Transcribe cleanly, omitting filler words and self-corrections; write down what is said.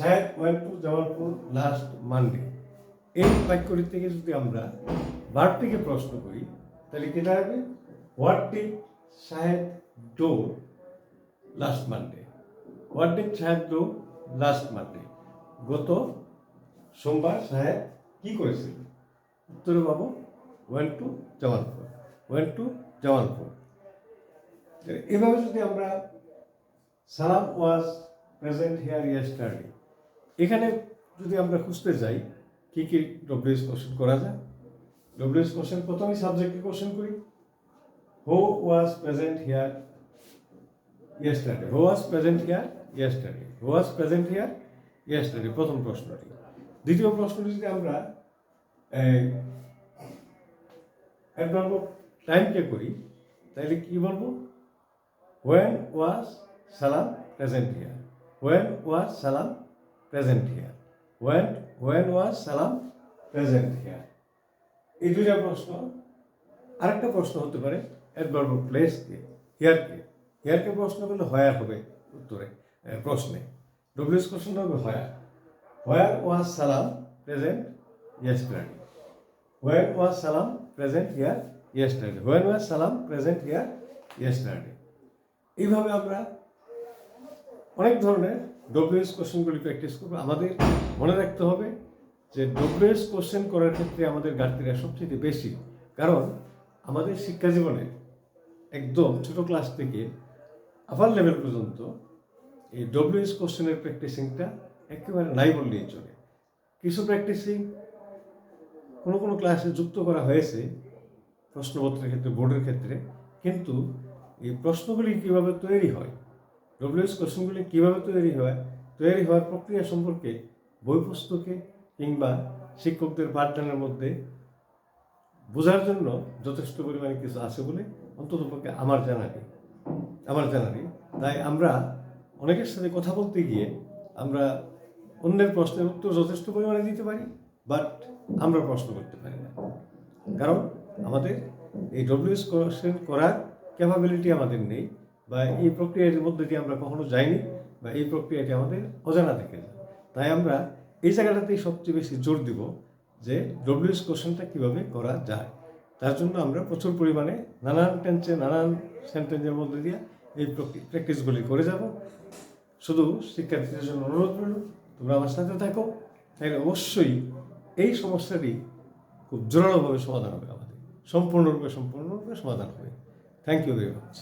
Shahed went to Jamalpur last Monday. এই বাক্যটি থেকে যদি আমরা ভার্বটিকে প্রশ্ন করি তাহলে কি দাঁড়াবে? What did Shahed do last Monday? What did Shahed do last Monday? গত সোমবার শাহেদ কি করেছিল? উত্তরে পাবো went to Jamalpur. Went to Jamalpur. এভাবে যদি আমরা সালাম ওয়াজ প্রেজেন্ট হিয়ার ইয়েস্টারডে, এখানে যদি আমরা খুঁজতে যাই কি কি ডব্লিউএস কোশ্চেন করা যায়। ডব্লিউএস কোশ্চেন প্রথমেই সাবজেক্টে কোশ্চেন করি। Who was present here yesterday? Who was present here yesterday? Who was present here yesterday প্রথম প্রশ্নটি। দ্বিতীয় প্রশ্নটি যদি আমরা অ্যাডভার্ব অফ টাইমকে করি তাহলে কি বলবো? হোয়েন ওয়াজ সালাম প্রেজেন্ট হিয়ার? হোয়েন ওয়াজ সালাম প্রেজেন্ট হিয়ার? হোয়েন ওয়াজ সালাম প্রেজেন্ট হিয়ার? এই দুইটা প্রশ্ন। আরেকটা প্রশ্ন হতে পারে অ্যাডভার্ব অফ প্লেসকে, হিয়ারকে। হিয়ারকে প্রশ্ন করলে হোয়ার হবে উত্তরে, প্রশ্নে। ডব্লিউএস কোশ্চেন হবে হোয়ার। হোয়ার ওয়াজ সালাম প্রেজেন্ট ইয়েস্টারডে? হোয়েন ওয়াজ সালাম present here yesterday? When was সালাম প্রেজেন্ট হিয়ার ইয়েস্টারডে? এইভাবে আমরা অনেক ধরনের ডব্লিউএস কোশ্চেনগুলি প্র্যাকটিস করবো। আমাদের মনে রাখতে হবে যে ডব্লিউএস কোশ্চেন করার ক্ষেত্রে আমাদের ঘাটতিটা সবচেয়ে বেশি, কারণ আমাদের শিক্ষা জীবনে একদম ছোট ক্লাস থেকে আপার লেভেল পর্যন্ত এই ডব্লিউএস কোশ্চেনের প্র্যাকটিসিংটা একেবারে নাই বললেই চলে। কিছু প্র্যাকটিসিং কোনো কোনো ক্লাসে যুক্ত করা হয়েছে প্রশ্নপত্রের ক্ষেত্রে, বোর্ডের ক্ষেত্রে, কিন্তু এই প্রশ্নগুলি কীভাবে তৈরি হয়, ডব্লিউএস কোশ্চেনগুলি কীভাবে তৈরি হওয়ার প্রক্রিয়া সম্পর্কে বই পুস্তকে কিংবা শিক্ষকদের পাঠদানের মধ্যে বোঝার জন্য যথেষ্ট পরিমাণে কিছু আছে বলে অন্ততপক্ষে আমার জানা নেই। তাই আমরা অনেকের সাথে কথা বলতে গিয়ে আমরা অন্যের প্রশ্নের উত্তর যথেষ্ট পরিমাণে দিতে পারি, বাট আমরা প্রশ্ন করতে পারি না, কারণ আমাদের এই ডব্লিউএস কোশ্চেন করার ক্যাপাবিলিটি আমাদের নেই, বা এই প্রক্রিয়াটির মধ্যে দিয়ে আমরা কখনো যাইনি, বা এই প্রক্রিয়াটি আমাদের অজানা থেকে যায়। তাই আমরা এই জায়গাটাতেই সবচেয়ে বেশি জোর দিব যে ডব্লিউএস কোশ্চেনটা কীভাবে করা যায়। তার জন্য আমরা প্রচুর পরিমাণে নানান টেন্সে, নানান সেন্টেন্সের মধ্যে দিয়ে এই প্র্যাকটিসগুলি করে যাব। শুধু শিক্ষার্থীদের জন্য অনুরোধ রইল, তোমরা আমার সাথে থাকো, তাহলে অবশ্যই এই সমস্যাটি খুব জোরালোভাবে সমাধান হবে, আমাদের সম্পূর্ণরূপে সমাধান হবে। Thank you very much.